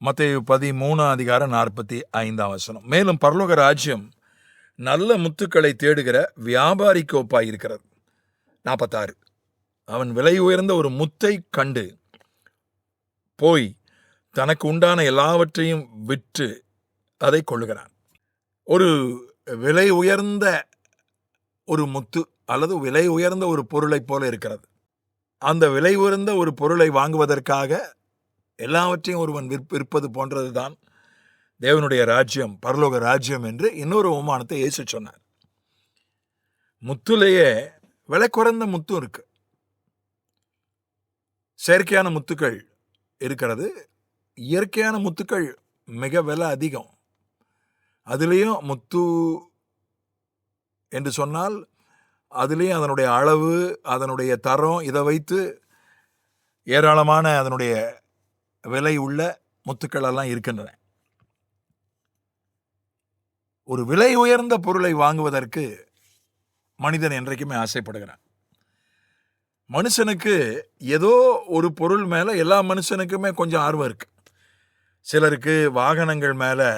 மத்தேயு 13:45. மேலும் பரலோக ராஜ்யம் நல்ல முத்துக்களை தேடுகிற வியாபாரிக்கு ஒப்பாயிருக்கிறது. 46. அவன் விலை உயர்ந்த ஒரு முத்தை கண்டு போய் தனக்கு உண்டான எல்லாவற்றையும் விற்று அதை கொள்ளுகிறான். ஒரு விலை உயர்ந்த ஒரு முத்து அல்லது விலை உயர்ந்த ஒரு பொருளை போல இருக்கிறது. அந்த விலை உயர்ந்த ஒரு பொருளை வாங்குவதற்காக எல்லாவற்றையும் ஒருவன் விற்பது போன்றதுதான் தேவனுடைய ராஜ்யம், பரலோக ராஜ்யம் என்று இன்னொரு உமானத்தை இயேசு சொன்னார். முத்துலேயே விலை குறைந்த முத்தும் இருக்கு, செயற்கையான முத்துக்கள் இருக்கிறது, இயற்கையான முத்துக்கள் மிக விலை அதிகம். அதுலேயும் முத்து என்று சொன்னால் அதுலேயும் அதனுடைய அளவு, அதனுடைய தரம், இதை வைத்து ஏராளமான அதனுடைய விலை உள்ள முத்துக்கள் எல்லாம் இருக்கின்றன. ஒரு விலை உயர்ந்த பொருளை வாங்குவதற்கு மனிதன் என்றைக்குமே ஆசைப்படுகிறான். மனுஷனுக்கு ஏதோ ஒரு பொருள் மேலே எல்லா மனுஷனுக்குமே கொஞ்சம் ஆர்வம் இருக்கு. சிலருக்கு வாகனங்கள் மேலே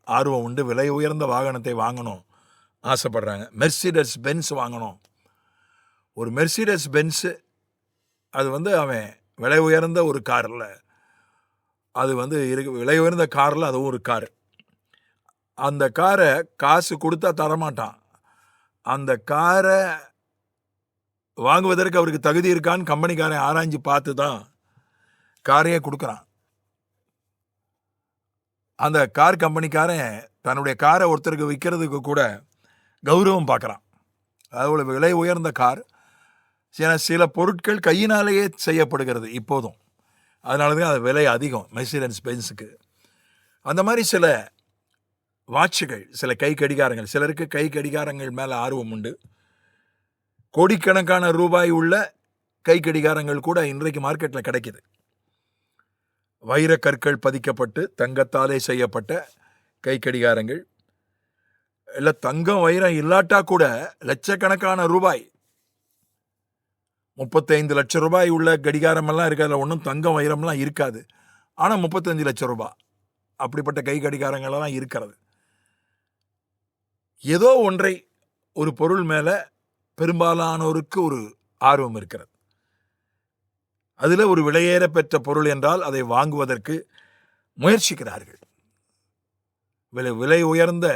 ஆர்வம் உண்டு, விலை உயர்ந்த வாகனத்தை வாங்கணும் ஆசைப்படுறாங்க. மெர்சிடஸ் பென்ஸ் வாங்கணும். ஒரு மெர்சிடஸ் பென்ஸு அது அவன் விலை உயர்ந்த ஒரு காரில், அது விலை உயர்ந்த காரில் அதுவும் ஒரு காரு. அந்த காரை காசு கொடுத்தா தரமாட்டான். அந்த காரை வாங்குவதற்கு அவருக்கு தகுதி இருக்கான்னு கம்பெனிக்காரன் ஆராய்ஞ்சு பார்த்து தான் காரையே கொடுக்குறான். அந்த கார் கம்பெனிக்காரன் தன்னுடைய காரை ஒருத்தருக்கு விற்கிறதுக்கு கூட கௌரவம் பார்க்குறான். அதோட விலை உயர்ந்த கார், சில பொருட்கள் கையினாலேயே செய்யப்படுகிறது இப்போதும், அதனால தான் அது விலை அதிகம் மெர்சிடஸ் பென்ஸுக்கு. அந்த மாதிரி சில வாட்சுகள், சில கை கடிகாரங்கள், சிலருக்கு கை கடிகாரங்கள் மேலே ஆர்வம் உண்டு. கோடிக்கணக்கான ரூபாய் உள்ள கை கடிகாரங்கள் கூட இன்றைக்கு மார்க்கெட்டில் கிடைக்குது. வைரக்கற்கள் பதிக்கப்பட்டு தங்கத்தாலே செய்யப்பட்ட கை கடிகாரங்கள், இல்லை தங்கம் வைரம் இல்லாட்டா கூட லட்சக்கணக்கான ரூபாய், 35 லட்சம் ரூபாய் உள்ள கடிகாரமெல்லாம் இருக்காது. ஒன்றும் தங்கம் வைரம்லாம் இருக்காது, ஆனால் 35 லட்சம் ரூபாய் அப்படிப்பட்ட கை கடிகாரங்களெல்லாம் இருக்கிறது. ஏதோ ஒன்றை, ஒரு பொருள் மேலே பெரும்பாலானோருக்கு ஒரு ஆர்வம் இருக்கிறது. அதில் ஒரு விலையேற பெற்ற பொருள் என்றால் அதை வாங்குவதற்கு முயற்சிக்கிறார்கள். விலை உயர்ந்த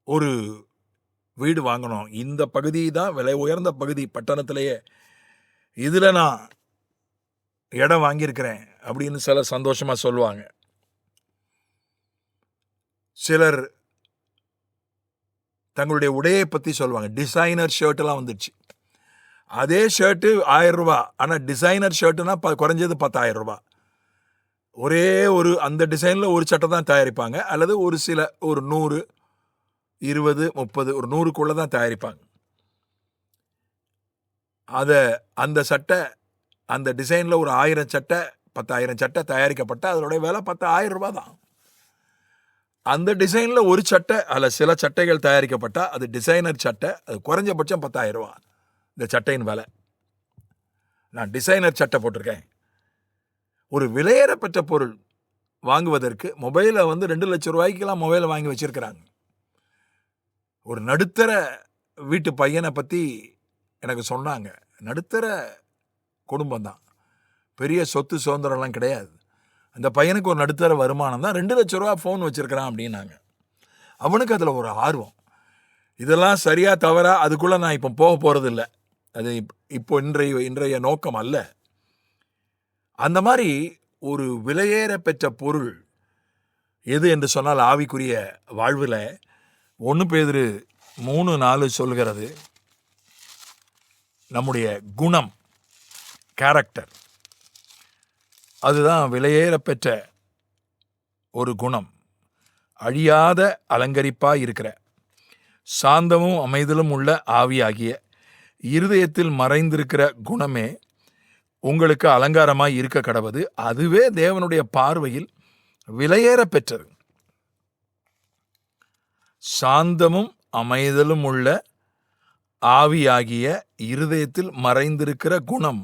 ஒரு வீடு வாங்கணும், இந்த பகுதி தான் விலை உயர்ந்த பகுதி பட்டணத்திலேயே, இதில் நான் இடம் வாங்கியிருக்கிறேன் அப்படின்னு சிலர் சந்தோஷமாக சொல்லுவாங்க. சிலர் தங்களுடைய உடையை பற்றி சொல்லுவாங்க. டிசைனர் ஷர்ட்டெல்லாம் வந்துடுச்சு. அதே ஷர்ட்டு 1000 ரூபா, ஆனால் டிசைனர் ஷர்ட்டுனா குறைஞ்சது 10,000 ரூபா. ஒரே ஒரு அந்த டிசைனில் ஒரு சட்டை தான் தயாரிப்பாங்க, அல்லது ஒரு 100, 20, 30, ஒரு 100க்குள்ளே தான் தயாரிப்பாங்க. அந்த சட்டை, அந்த டிசைனில் ஒரு 1000 சட்டை, 10,000 சட்டை தயாரிக்கப்பட்ட அதனுடைய விலை 10,000 ரூபா தான். அந்த டிசைனில் ஒரு சட்டை அல்ல சில சட்டைகள் தயாரிக்கப்பட்டால் அது டிசைனர் சட்டை, அது குறைஞ்சபட்சம் 10,000 ரூபா இந்த சட்டையின் விலை. நான் டிசைனர் சட்டை போட்டிருக்கேன். ஒரு விலையேறப்பட்ட பொருள் வாங்குவதற்கு மொபைலை 2 லட்சம் ரூபாய்க்கெல்லாம் மொபைலை வாங்கி வச்சிருக்கிறாங்க. ஒரு நடுத்தர வீட்டு பையனை பற்றி எனக்கு சொன்னாங்க. நடுத்தர குடும்பம் தான், பெரிய சொத்து சுதந்திரம்லாம் கிடையாது. அந்த பையனுக்கு ஒரு நடுத்தர வருமானம் தான், 2 லட்சம் ரூபா ஃபோன் வச்சுருக்கிறான் அப்படின்னாங்க. அவனுக்கு அதில் ஒரு ஆர்வம். இதெல்லாம் சரியா தவறா அதுக்குள்ளே நான் இப்போ போக போகிறதில்ல, அது இப்போ இன்றைய நோக்கம் அல்ல. அந்த மாதிரி ஒரு விலையேற பெற்ற பொருள் எது என்று சொன்னால் ஆவிக்குரிய வாழ்வில் 1 பேதுரு 3:4 சொல்கிறது, நம்முடைய குணம், கேரக்டர், அதுதான் விலையேற பெற்ற ஒரு குணம். அழியாத அலங்கரிப்பாய் இருக்கிற சாந்தமும் அமைதலும் உள்ள ஆவியாகிய இருதயத்தில் மறைந்திருக்கிற குணமே உங்களுக்கு அலங்காரமாய் இருக்க கடவது. அதுவே தேவனுடைய பார்வையில் விலையேற பெற்றது. சாந்தமும் அமைதலும் உள்ள ஆவியாகிய இருதயத்தில் மறைந்திருக்கிற குணம்,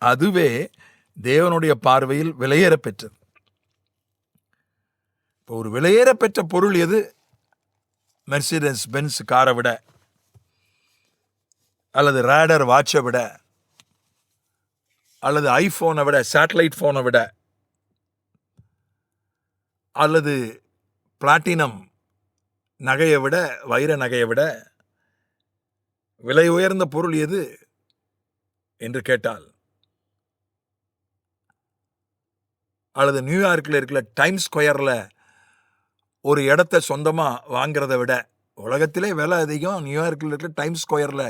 அதுவே தேவனுடைய பார்வையில் விலையேற பெற்றது. இப்போ ஒரு விலையேற பெற்ற பொருள் எது? மெர்சிடஸ் பென்ஸ் காரை விட, அல்லது ரேடர் வாட்சை விட, அல்லது ஐபோனை விட, சேட்டலைட் போனை விட, அல்லது பிளாட்டினம் நகையை விட, வைர நகையை விட விலை உயர்ந்த பொருள் எது என்று கேட்டால், அல்லது நியூயார்க்கில் இருக்கிற டைம்ஸ் ஸ்கொயரில் ஒரு இடத்த சொந்தமாக வாங்கிறத விட, உலகத்திலே விலை அதிகம் நியூயார்க்கில் இருக்கிற டைம்ஸ் ஸ்கொயரில்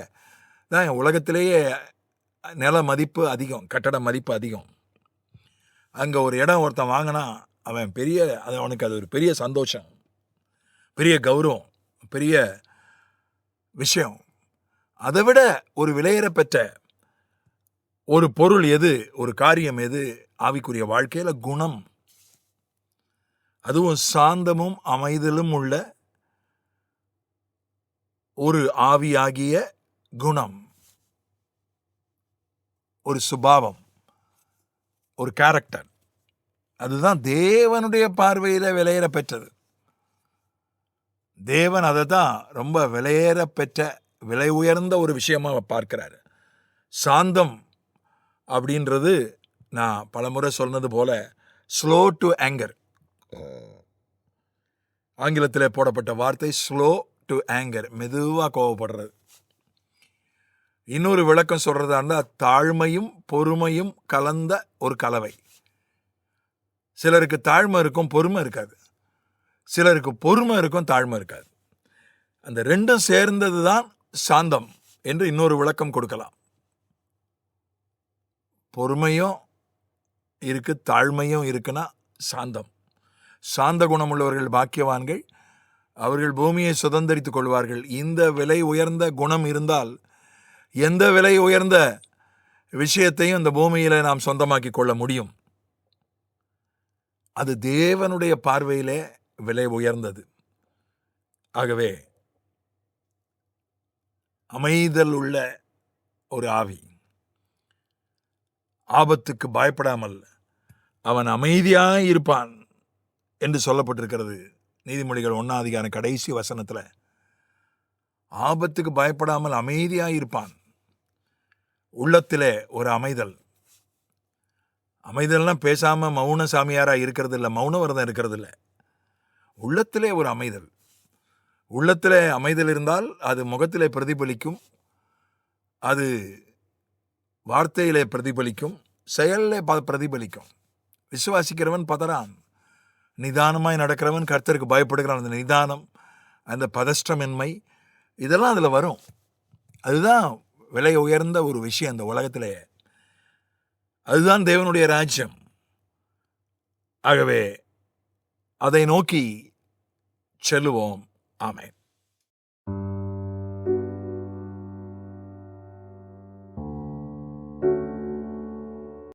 தான் உலகத்திலேயே நில மதிப்பு அதிகம், கட்டட மதிப்பு அதிகம். அங்கே ஒரு இடம் ஒருத்தன் வாங்கினா அவன் அவனுக்கு அது ஒரு பெரிய சந்தோஷம், பெரிய கௌரவம், பெரிய விஷயம். அதை விட ஒரு விலையேற பெற்ற ஒரு பொருள் எது, ஒரு காரியம் எது? ஆவிக்குரிய வாழ்க்கையில குணம். அதுவும் சாந்தமும் அமைதலும் உள்ள ஒரு ஆவியாகிய குணம், ஒரு சுபாவம், ஒரு கேரக்டர். அதுதான் தேவனுடைய பார்வையில விலையேற பெற்றது. தேவன் அதை தான் ரொம்ப விலையேற பெற்ற, விலை உயர்ந்த ஒரு விஷயமா பார்க்கிறாரு. சாந்தம் அப்படின்றது நான் பலமுறை சொன்னது போல ஸ்லோ டு ஆங்கர். ஆங்கிலத்தில் போடப்பட்ட வார்த்தை ஸ்லோ டு ஆங்கர், மெதுவாக கோவப்படுறது. இன்னொரு விளக்கம் சொல்றதா இருந்தால் தாழ்மையும் பொறுமையும் கலந்த ஒரு கலவை. சிலருக்கு தாழ்மை இருக்கும், பொறுமை இருக்காது. சிலருக்கு பொறுமை இருக்கும், தாழ்மை இருக்காது. அந்த ரெண்டும் சேர்ந்தது தான் சாந்தம் என்று இன்னொரு விளக்கம் கொடுக்கலாம். பொறுமையும் இருக்கு, தாழ்மையும் இருக்குன்னா சாந்தம். சாந்த குணமுள்ளவர்கள் பாக்கியவான்கள், அவர்கள் பூமியை சுதந்தரித்துக் கொள்வார்கள். இந்த விலை உயர்ந்த குணம் இருந்தால் எந்த விலை உயர்ந்த விஷயத்தையும் இந்த பூமியில நாம் சொந்தமாக்கி கொள்ள முடியும். அது தேவனுடைய பார்வையிலே விலை உயர்ந்தது. ஆகவே அமைதல் உள்ள ஒரு ஆவி, ஆபத்துக்கு பயப்படாமல் அவன் அமைதியாய் இருப்பான் என்று சொல்லப்பட்டிருக்கிறது. நீதிமொழிகள் 1ஆம் அதிகாரம் கடைசி வசனத்துல ஆபத்துக்கு பயப்படாமல் அமைதியாய் இருப்பான். உள்ளத்திலே ஒரு அமைதல். அமைதல்னா பேசாம மௌன சாமியாரா இருக்கிறது இல்லை, மௌன விரதம் இருக்கிறது இல்லை. உள்ளத்திலே ஒரு அமைதல். உள்ளத்திலே அமைதல் இருந்தால் அது முகத்திலே பிரதிபலிக்கும், அது வார்த்தையிலே பிரதிபலிக்கும், செயலிலே பிரதிபலிக்கும். விசுவாசிக்கிறவன் பதறான், நிதானமாய் நடக்கிறவன் கர்த்தருக்கு பயப்படுகிறான். அந்த நிதானம், அந்த பதஷ்டமின்மை, இதெல்லாம் அதில் வரும். அதுதான் விலை உயர்ந்த ஒரு விஷயம் அந்த உலகத்திலே. அதுதான் தேவனுடைய ராஜ்யம். ஆகவே அதை நோக்கி செல்லுவோம். ஆமென்.